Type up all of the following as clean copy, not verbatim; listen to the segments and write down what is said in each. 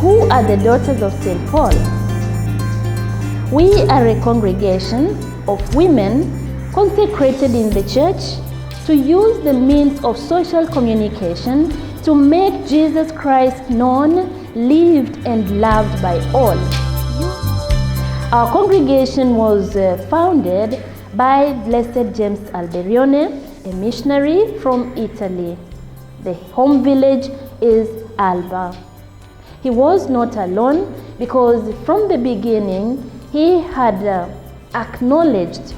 Who are the daughters of St. Paul? We are a congregation of women consecrated in the church to use the means of social communication to make Jesus Christ known, lived, and loved by all. Our congregation was founded by Blessed James Alberione, a missionary from Italy. The home village is Alba. He was not alone because from the beginning he had acknowledged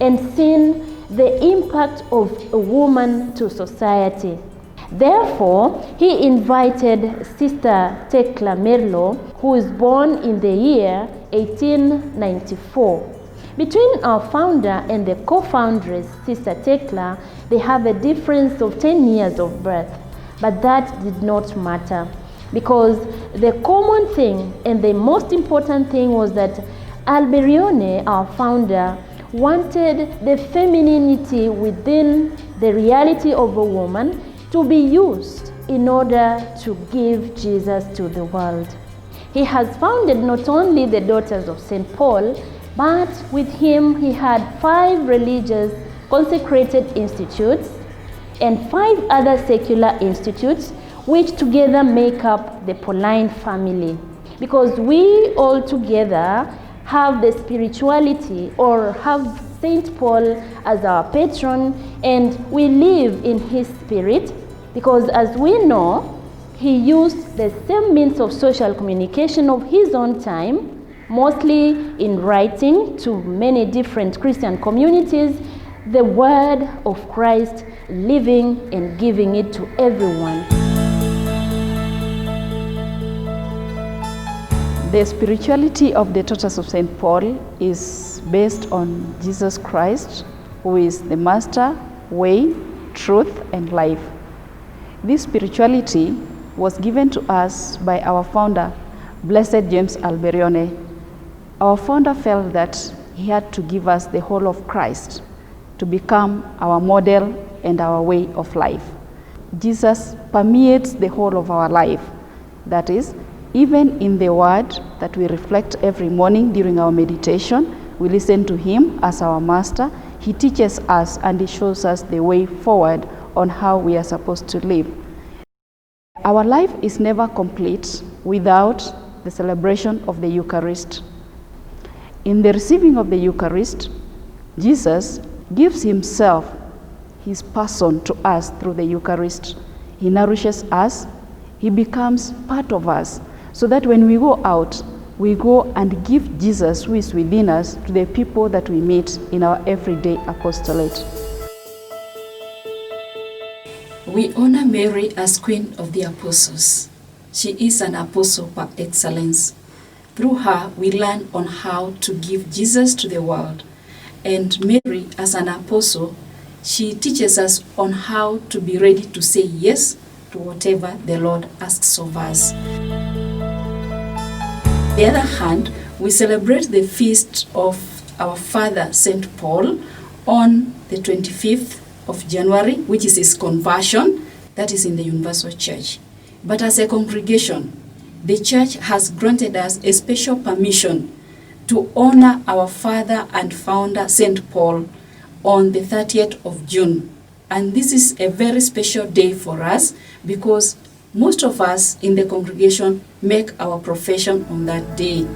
and seen the impact of a woman to society. Therefore, he invited Sister Tekla Merlo, who was born in the year 1894. Between our founder and the co-foundress, Sister Tekla, they have a difference of 10 years of birth, but that did not matter because the common thing and the most important thing was that Alberione, our founder, wanted the femininity within the reality of a woman to be used in order to give Jesus to the world. He has founded not only the Daughters of St. Paul, but with him he had 5 religious consecrated institutes and 5 other secular institutes, which together make up the Pauline family. Because we all together have the spirituality or have St. Paul as our patron, and we live in his spirit because, as we know, he used the same means of social communication of his own time, mostly in writing to many different Christian communities, the word of Christ, living and giving it to everyone. The spirituality of the Daughters of St. Paul is based on Jesus Christ, who is the Master, way, truth, and life. This spirituality was given to us by our founder, Blessed James Alberione. Our founder felt that he had to give us the whole of Christ to become our model and our way of life. Jesus permeates the whole of our life. That is, even in the word that we reflect every morning during our meditation, we listen to him as our master. He teaches us and he shows us the way forward on how we are supposed to live. Our life is never complete without the celebration of the Eucharist. In the receiving of the Eucharist, Jesus gives himself, his person, to us through the Eucharist. He nourishes us, he becomes part of us, so that when we go out, we go and give Jesus, who is within us, to the people that we meet in our everyday apostolate. We honor Mary as Queen of the Apostles. She is an apostle par excellence. Through her, we learn on how to give Jesus to the world. And Mary, as an apostle, she teaches us on how to be ready to say yes to whatever the Lord asks of us. On the other hand, we celebrate the feast of our Father, St. Paul, on the 25th of January, which is his conversion, that is in the Universal Church. But as a congregation, the Church has granted us a special permission to honor our Father and Founder, St. Paul, on the 30th of June. And this is a very special day for us because most of us in the congregation make our profession on that day.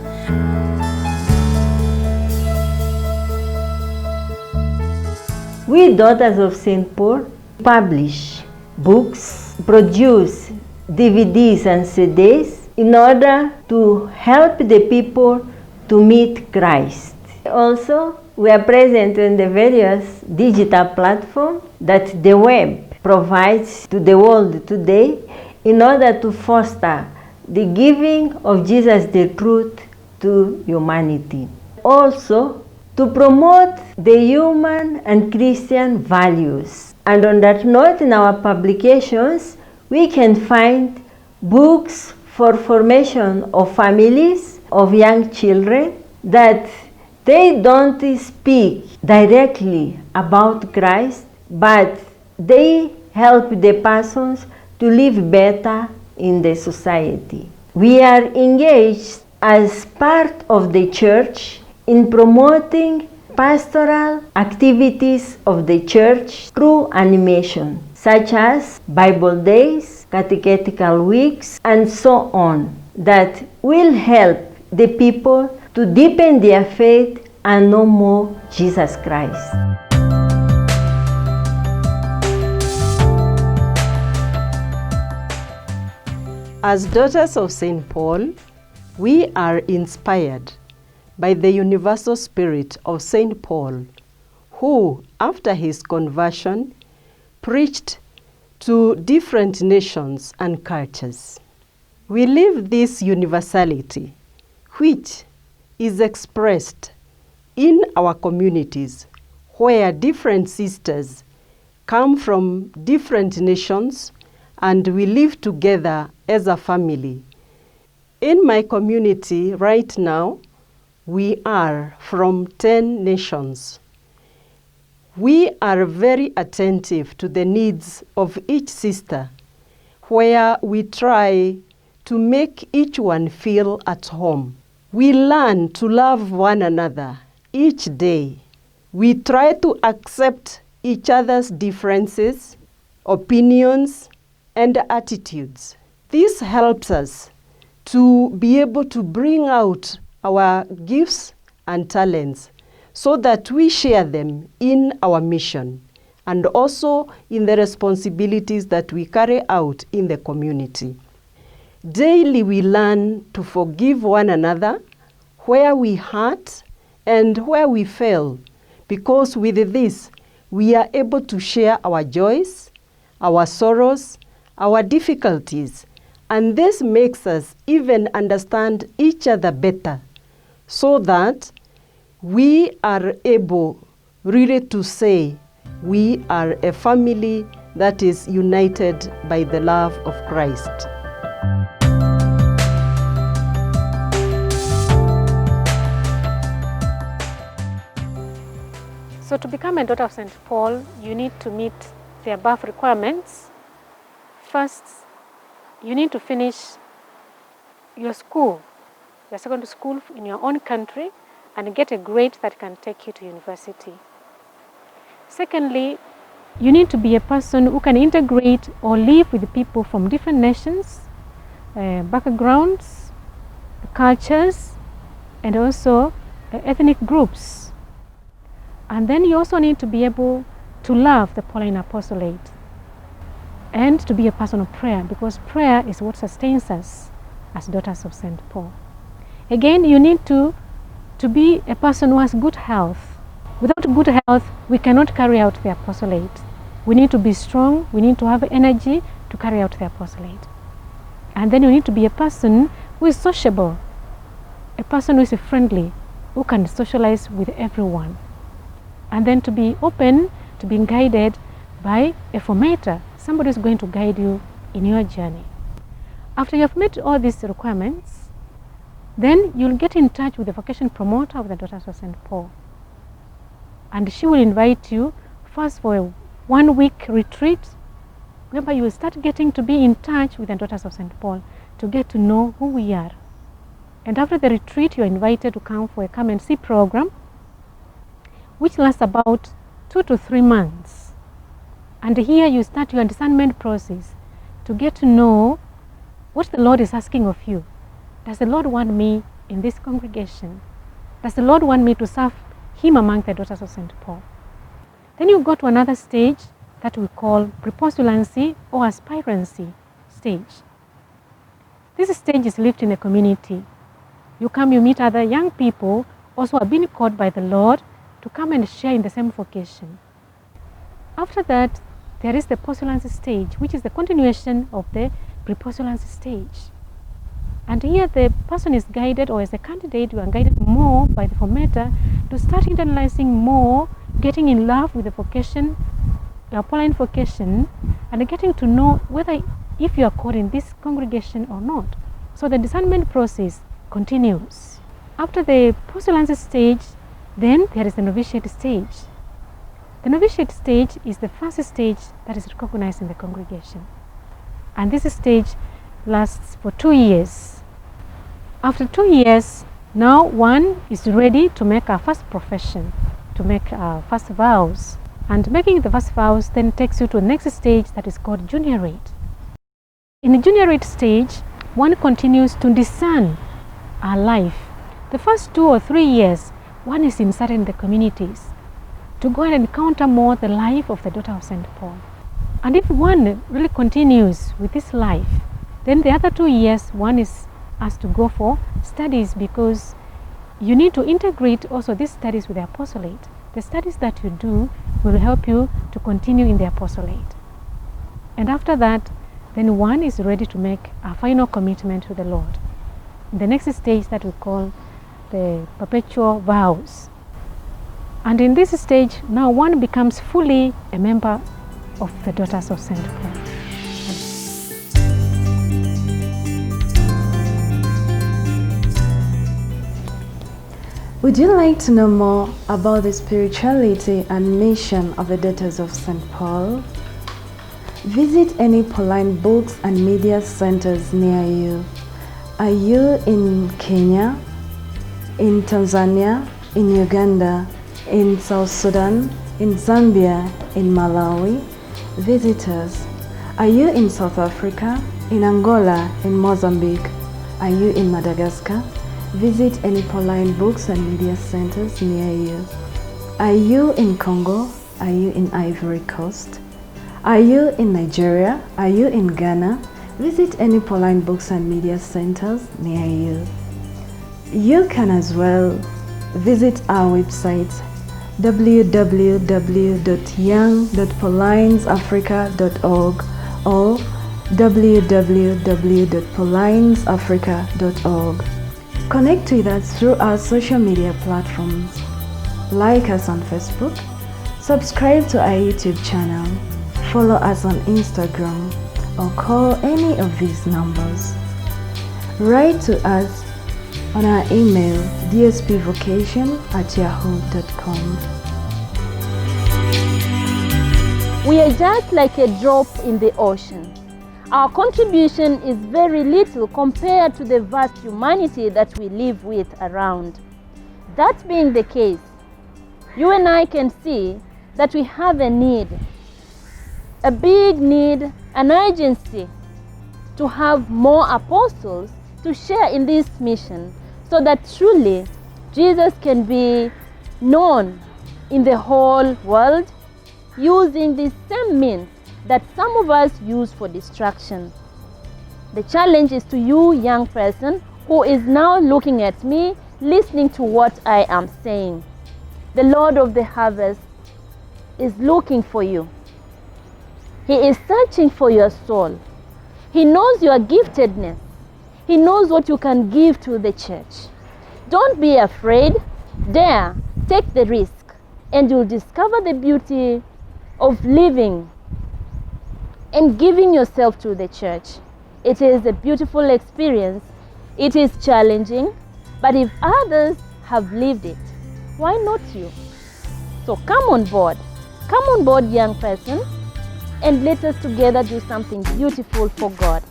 We Daughters of St. Paul publish books, produce DVDs and CDs in order to help the people to meet Christ. Also, we are present in the various digital platforms that the web provides to the world today in order to foster the giving of Jesus the truth to humanity. Also, to promote the human and Christian values. And on that note, in our publications, we can find books for formation of families, of young children, that they don't speak directly about Christ, but they help the persons to live better in the society. We are engaged as part of the church in promoting pastoral activities of the church through animation, such as Bible days, catechetical weeks, and so on, that will help the people to deepen their faith and know more Jesus Christ. As daughters of St. Paul, we are inspired by the universal spirit of St. Paul, who, after his conversion, preached to different nations and cultures. We live this universality, which is expressed in our communities, where different sisters come from different nations and we live together as a family. In my community right now, we are from 10 nations. We are very attentive to the needs of each sister, where we try to make each one feel at home. We learn to love one another each day. We try to accept each other's differences, opinions, and attitudes. This helps us to be able to bring out our gifts and talents so that we share them in our mission and also in the responsibilities that we carry out in the community. Daily we learn to forgive one another where we hurt and where we fail, because with this we are able to share our joys, our sorrows, our difficulties, and this makes us even understand each other better, so that we are able really to say we are a family that is united by the love of Christ. So to become a daughter of St. Paul, you need to meet the above requirements. First, you need to finish your school, your secondary school in your own country, and get a grade that can take you to university. Secondly, you need to be a person who can integrate or live with people from different nations, backgrounds, cultures, and also ethnic groups. And then you also need to be able to love the Pauline apostolate and to be a person of prayer, because prayer is what sustains us as daughters of St. Paul. Again, you need to be a person who has good health. Without good health, we cannot carry out the apostolate. We need to be strong, we need to have energy to carry out the apostolate. And then you need to be a person who is sociable, a person who is friendly, who can socialize with everyone. And then to be open to being guided by a formator, somebody who is going to guide you in your journey. After you have met all these requirements, then you'll get in touch with the vocation promoter of the Daughters of St. Paul. And she will invite you first for a 1-week retreat, whereby you will start getting to be in touch with the Daughters of St. Paul to get to know who we are. And after the retreat, you're invited to come for a come and see program, which lasts about 2 to 3 months. And here you start your discernment process to get to know what the Lord is asking of you. Does the Lord want me in this congregation? Does the Lord want me to serve Him among the Daughters of St. Paul? Then you go to another stage that we call prepostulancy or aspirancy stage. This stage is lived in a community. You come, you meet other young people also have been called by the Lord to come and share in the same vocation. After that, there is the postulancy stage, which is the continuation of the prepostulancy stage. And here the person is guided, or as a candidate, you are guided more by the formator to start internalizing more, getting in love with the vocation, your Pauline vocation, and getting to know whether if you are called in this congregation or not. So the discernment process continues. After the postulancy stage, then there is the novitiate stage. The novitiate stage is the first stage that is recognized in the congregation. And this stage lasts for 2 years. After 2 years, now one is ready to make our first profession, to make our first vows. And making the first vows then takes you to the next stage that is called juniorate. In the juniorate stage, one continues to discern our life. The first 2 or 3 years, one is inserted in the communities to go and encounter more the life of the daughter of St. Paul. And if one really continues with this life, then the other 2 years, one is asked to go for studies, because you need to integrate also these studies with the apostolate. The studies that you do will help you to continue in the apostolate. And after that, then one is ready to make a final commitment to the Lord. The next stage that we call the perpetual vows. And in this stage, now one becomes fully a member of the Daughters of St. Paul. Would you like to know more about the spirituality and mission of the Daughters of St. Paul? Visit any Pauline books and media centers near you. Are you in Kenya, in Tanzania, in Uganda, in South Sudan, in Zambia, in Malawi? Visit us. Are you in South Africa, in Angola, in Mozambique? Are you in Madagascar? Visit any Pauline books and media centers near you. Are you in Congo? Are you in Ivory Coast? Are you in Nigeria? Are you in Ghana? Visit any Pauline books and media centers near you. You can as well visit our website www.young.paulinesafrica.org or www.paulinesafrica.org. Connect with us through our social media platforms. Like us on Facebook, subscribe to our YouTube channel, follow us on Instagram, or call any of these numbers. Write to us on our email dspvocation@yahoo.com. We are just like a drop in the ocean. Our contribution is very little compared to the vast humanity that we live with around. That being the case, you and I can see that we have a need, a big need, an urgency to have more apostles to share in this mission, so that truly Jesus can be known in the whole world using the same means that some of us use for distraction. The challenge is to you, young person, who is now looking at me, listening to what I am saying. The Lord of the harvest is looking for you. He is searching for your soul. He knows your giftedness. He knows what you can give to the church. Don't be afraid. Dare, take the risk, and you'll discover the beauty of living and giving yourself to the church. It is a beautiful experience. It is challenging, but if others have lived it, why not you? So come on board, young person, and let us together do something beautiful for God.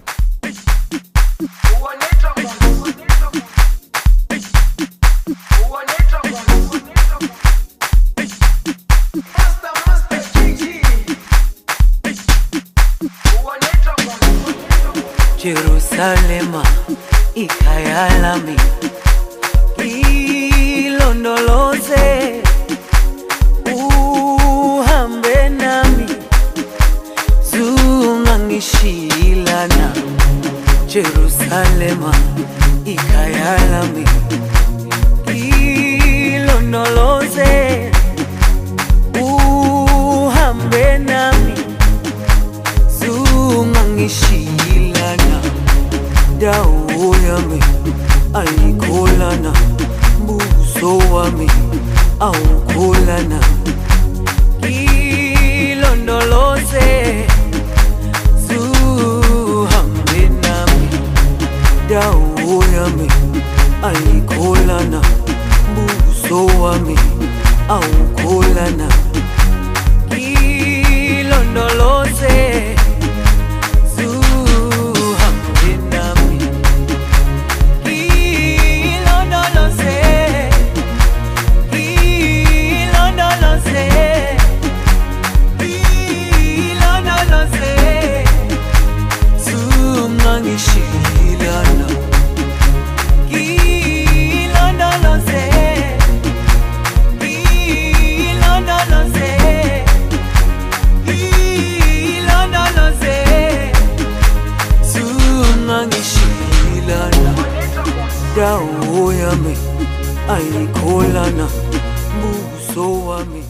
Jerusalema ikayalami ilondoloze uhambe nami zungangishilana. Jerusalema ikayalami ilondoloze uhambe nami zungangishilana. Dawo yami ayikholana, buso wami awukholana. Ilondoloze zuhambe nami. Dawo yami ayikholana, buso wami awukholana. Ilondoloze zuhambe nami. ayikholana buso wami.